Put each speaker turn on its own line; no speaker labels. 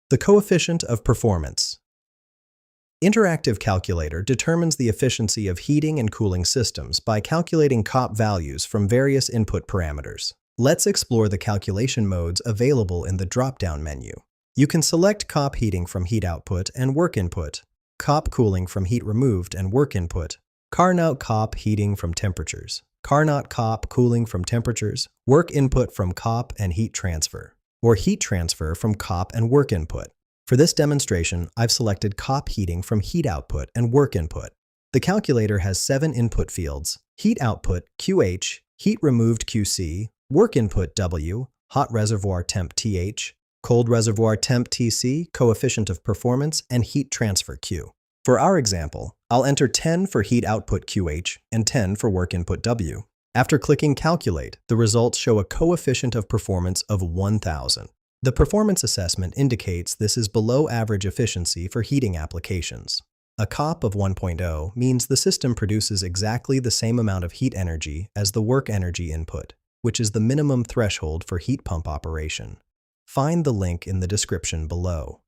The coefficient of performance. Interactive calculator determines the efficiency of heating and cooling systems by calculating COP values from various input parameters. Let's explore the calculation modes available in the drop-down menu. You can select COP heating from heat output and work input, COP cooling from heat removed and work input, Carnot COP heating from temperatures, Carnot COP cooling from temperatures, work input from COP and heat transfer, or heat transfer from COP and work input. For this demonstration, I've selected COP heating from heat output and work input. The calculator has 7 input fields: heat output QH, heat removed QC, work input W, hot reservoir temp TH, cold reservoir temp TC, coefficient of performance, and heat transfer Q. For our example, I'll enter 10 for heat output QH and 10 for work input W. After clicking Calculate, the results show a coefficient of performance of 1000. The performance assessment indicates this is below average efficiency for heating applications. A COP of 1.0 means the system produces exactly the same amount of heat energy as the work energy input, which is the minimum threshold for heat pump operation. Find the link in the description below.